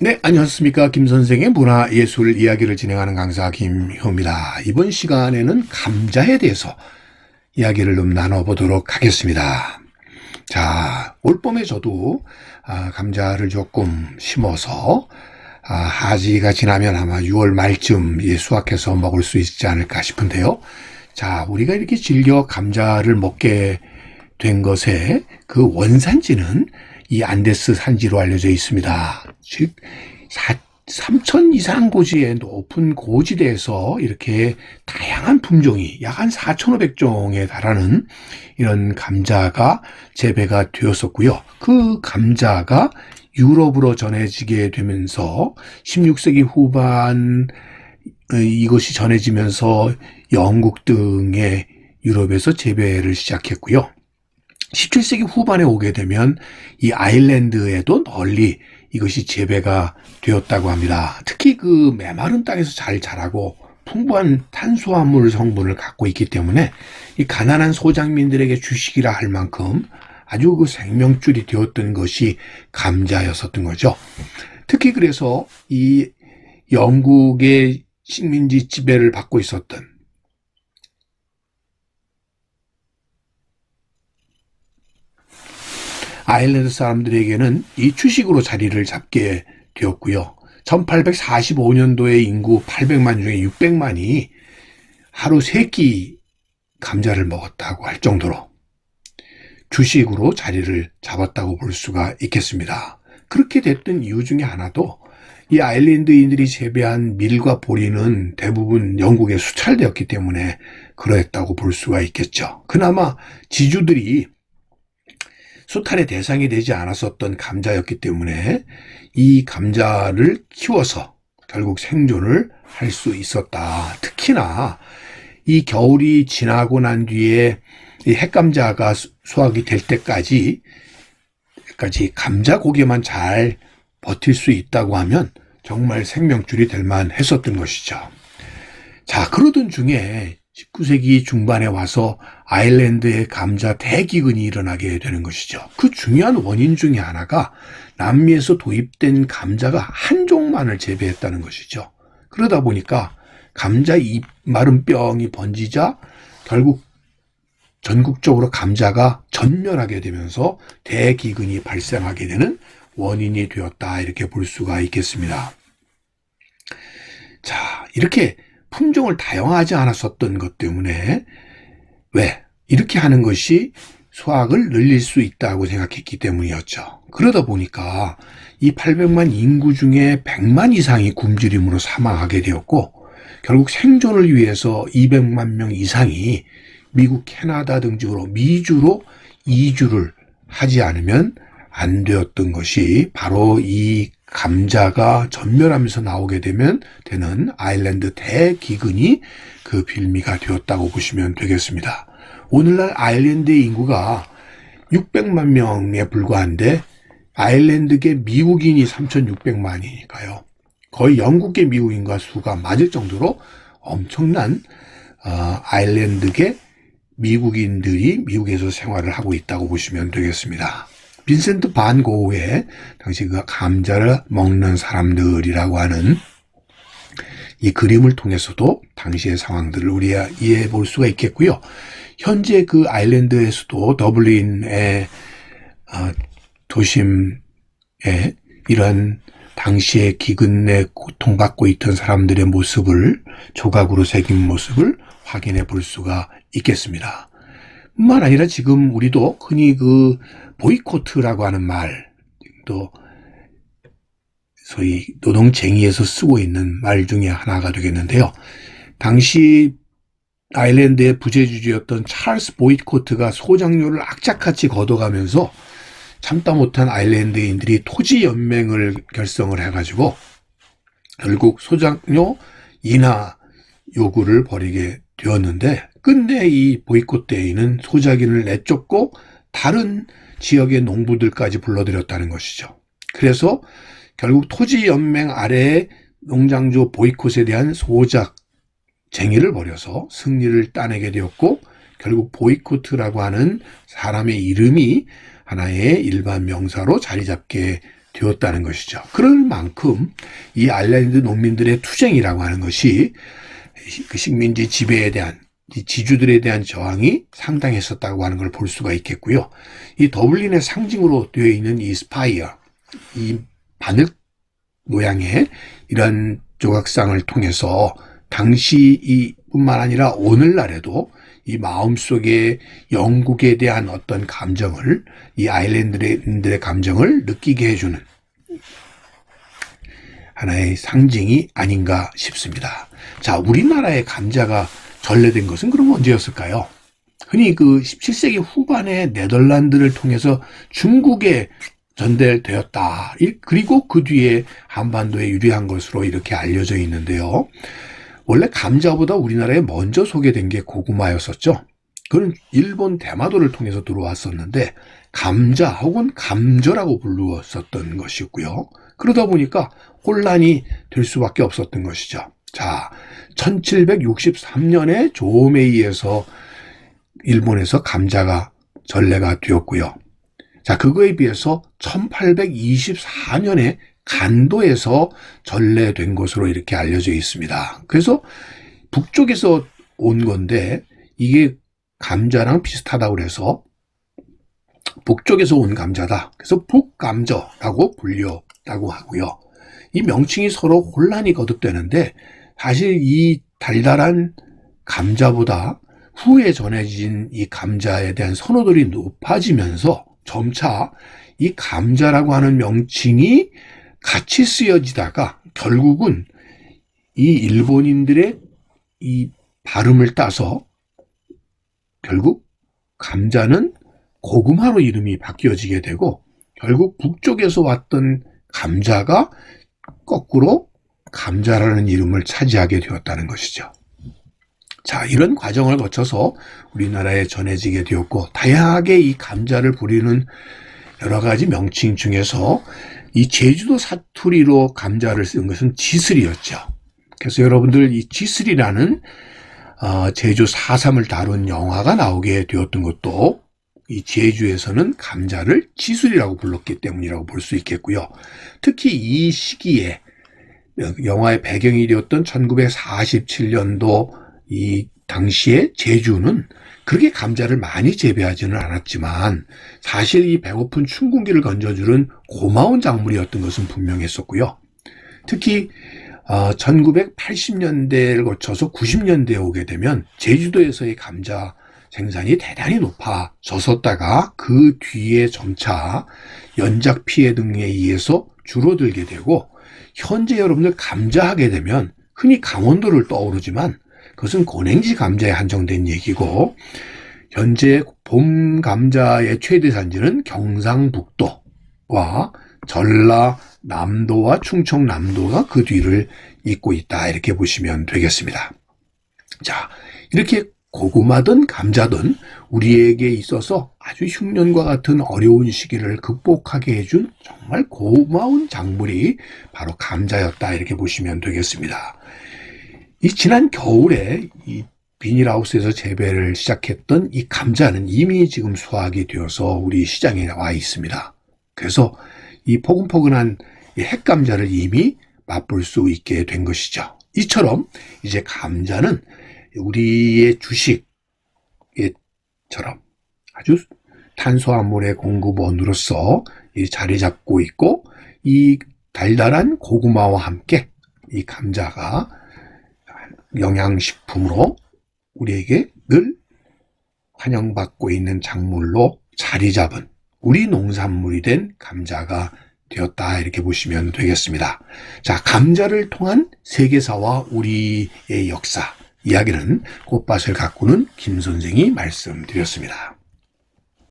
네, 안녕하십니까. 김 선생의 문화예술 이야기를 진행하는 강사 김효입니다. 이번 시간에는 감자에 대해서 이야기를 좀 나눠보도록 하겠습니다. 자, 올봄에 저도 감자를 조금 심어서 하지가 지나면 아마 6월 말쯤 수확해서 먹을 수 있지 않을까 싶은데요. 자, 우리가 이렇게 즐겨 감자를 먹게 된 것의 그 원산지는 이 안데스 산지로 알려져 있습니다. 즉 3천 이상 고지의 높은 고지대에서 이렇게 다양한 품종이 약 한 4,500종에 달하는 이런 감자가 재배가 되었었고요. 그 감자가 유럽으로 전해지게 되면서 16세기 후반 이것이 전해지면서 영국 등의 유럽에서 재배를 시작했고요. 17세기 후반에 오게 되면 이 아일랜드에도 널리 이것이 재배가 되었다고 합니다. 특히 그 메마른 땅에서 잘 자라고 풍부한 탄수화물 성분을 갖고 있기 때문에 이 가난한 소작민들에게 주식이라 할 만큼 아주 그 생명줄이 되었던 것이 감자였었던 거죠. 특히 그래서 이 영국의 식민지 지배를 받고 있었던 아일랜드 사람들에게는 이 주식으로 자리를 잡게 되었고요. 1845년도에 인구 800만 중에 600만이 하루 3끼 감자를 먹었다고 할 정도로 주식으로 자리를 잡았다고 볼 수가 있겠습니다. 그렇게 됐던 이유 중에 하나도 이 아일랜드인들이 재배한 밀과 보리는 대부분 영국에 수출되었기 때문에 그러했다고 볼 수가 있겠죠. 그나마 지주들이 수탈의 대상이 되지 않았었던 감자였기 때문에 이 감자를 키워서 결국 생존을 할 수 있었다. 특히나 이 겨울이 지나고 난 뒤에 이 핵감자가 수확이 될 때까지 감자 고기만 잘 버틸 수 있다고 하면 정말 생명줄이 될 만했었던 것이죠. 자, 그러던 중에 19세기 중반에 와서 아일랜드에 감자 대기근이 일어나게 되는 것이죠. 그 중요한 원인 중에 하나가 남미에서 도입된 감자가 한 종만을 재배했다는 것이죠. 그러다 보니까 감자 잎마름병이 번지자 결국 전국적으로 감자가 전멸하게 되면서 대기근이 발생하게 되는 원인이 되었다, 이렇게 볼 수가 있겠습니다. 자, 이렇게 품종을 다양하지 않았었던 것 때문에 왜 이렇게 하는 것이 수확을 늘릴 수 있다고 생각했기 때문이었죠. 그러다 보니까 이 800만 인구 중에 100만 이상이 굶주림으로 사망하게 되었고, 결국 생존을 위해서 200만 명 이상이 미국, 캐나다 등지로 미주로 이주를 하지 않으면 안 되었던 것이 바로 이 감자가 전멸하면서 나오게 되는 아일랜드 대기근이 그 빌미가 되었다고 보시면 되겠습니다. 오늘날 아일랜드의 인구가 600만 명에 불과한데 아일랜드계 미국인이 3,600만이니까요. 거의 영국계 미국인과 수가 맞을 정도로 엄청난 아일랜드계 미국인들이 미국에서 생활을 하고 있다고 보시면 되겠습니다. 빈센트 반 고흐의 당시 그 감자를 먹는 사람들이라고 하는 이 그림을 통해서도 당시의 상황들을 우리가 이해해 볼 수가 있겠고요. 현재 그 아일랜드에서도 더블린의 도심에 이런 당시의 기근에 고통받고 있던 사람들의 모습을 조각으로 새긴 모습을 확인해 볼 수가 있겠습니다. 뿐만 아니라 지금 우리도 흔히 그 보이코트라고 하는 말, 또 소위 노동쟁의에서 쓰고 있는 말 중에 하나가 되겠는데요. 당시 아일랜드의 부재주주였던 찰스 보이코트가 소작료를 악착같이 걷어가면서 참다 못한 아일랜드인들이 토지연맹을 결성을 해가지고 결국 소작료 인하 요구를 벌이게 되었는데, 끝내 이 보이콧 대회는 소작인을 내쫓고 다른 지역의 농부들까지 불러들였다는 것이죠. 그래서 결국 토지연맹 아래의 농장주 보이콧에 대한 소작쟁의를 벌여서 승리를 따내게 되었고, 결국 보이콧이라고 하는 사람의 이름이 하나의 일반 명사로 자리 잡게 되었다는 것이죠. 그럴 만큼 이 아일랜드 농민들의 투쟁이라고 하는 것이 그 식민지 지배에 대한 이 지주들에 대한 저항이 상당했었다고 하는 걸 볼 수가 있겠고요. 이 더블린의 상징으로 되어 있는 이 스파이어, 이 바늘 모양의 이런 조각상을 통해서 당시 이뿐만 아니라 오늘날에도 이 마음속에 영국에 대한 어떤 감정을, 이 아일랜드인들의 감정을 느끼게 해주는 하나의 상징이 아닌가 싶습니다. 자, 우리나라의 감자가 전래된 것은 그럼 언제였을까요? 흔히 그 17세기 후반에 네덜란드를 통해서 중국에 전달되었다. 그리고 그 뒤에 한반도에 유리한 것으로 이렇게 알려져 있는데요. 원래 감자보다 우리나라에 먼저 소개된 게 고구마였었죠. 그는 일본 대마도를 통해서 들어왔었는데 감자 혹은 감저라고 불렀었던 것이고요. 그러다 보니까 혼란이 될 수밖에 없었던 것이죠. 자, 1763년에 조메이에서 일본에서 감자가 전래가 되었고요. 자, 그거에 비해서 1824년에 간도에서 전래된 것으로 이렇게 알려져 있습니다. 그래서 북쪽에서 온 건데 이게 감자랑 비슷하다고 그래서 북쪽에서 온 감자다. 그래서 북감저라고 불렸다고 하고요. 이 명칭이 서로 혼란이 거듭되는데 사실 이 달달한 감자보다 후에 전해진 이 감자에 대한 선호들이 높아지면서 점차 이 감자라고 하는 명칭이 같이 쓰여지다가 결국은 이 일본인들의 이 발음을 따서 결국 감자는 고구마로 이름이 바뀌어지게 되고 결국 북쪽에서 왔던 감자가 거꾸로 감자라는 이름을 차지하게 되었다는 것이죠. 자, 이런 과정을 거쳐서 우리나라에 전해지게 되었고 다양하게 이 감자를 부리는 여러 가지 명칭 중에서 이 제주도 사투리로 감자를 쓴 것은 지슬이었죠. 그래서 여러분들 이 지슬이라는 제주 4.3을 다룬 영화가 나오게 되었던 것도 이 제주에서는 감자를 지술이라고 불렀기 때문이라고 볼 수 있겠고요. 특히 이 시기에 영화의 배경이 되었던 1947년도 이 당시에 제주는 그렇게 감자를 많이 재배하지는 않았지만 사실 이 배고픈 춘궁기를 건져주는 고마운 작물이었던 것은 분명했었고요. 특히 1980년대를 거쳐서 90년대에 오게 되면 제주도에서의 감자 생산이 대단히 높아졌었다가 그 뒤에 점차 연작 피해 등에 의해서 줄어들게 되고 현재 여러분들 감자하게 되면 흔히 강원도를 떠오르지만 그것은 고냉지 감자에 한정된 얘기고 현재 봄 감자의 최대 산지는 경상북도와 전라남도와 충청남도가 그 뒤를 잇고 있다 이렇게 보시면 되겠습니다. 자, 이렇게 고구마든 감자든 우리에게 있어서 아주 흉년과 같은 어려운 시기를 극복하게 해준 정말 고마운 작물이 바로 감자였다 이렇게 보시면 되겠습니다. 이 지난 겨울에 이 비닐하우스에서 재배를 시작했던 이 감자는 이미 지금 수확이 되어서 우리 시장에 와 있습니다. 그래서 이 포근포근한 이 핵감자를 이미 맛볼 수 있게 된 것이죠. 이처럼 이제 감자는 우리의 주식처럼 아주 탄수화물의 공급원으로서 자리 잡고 있고 이 달달한 고구마와 함께 이 감자가 영양식품으로 우리에게 늘 환영받고 있는 작물로 자리 잡은 우리 농산물이 된 감자가 되었다 이렇게 보시면 되겠습니다. 자, 감자를 통한 세계사와 우리의 역사 이야기는 꽃밭을 가꾸는 김 선생이 말씀드렸습니다.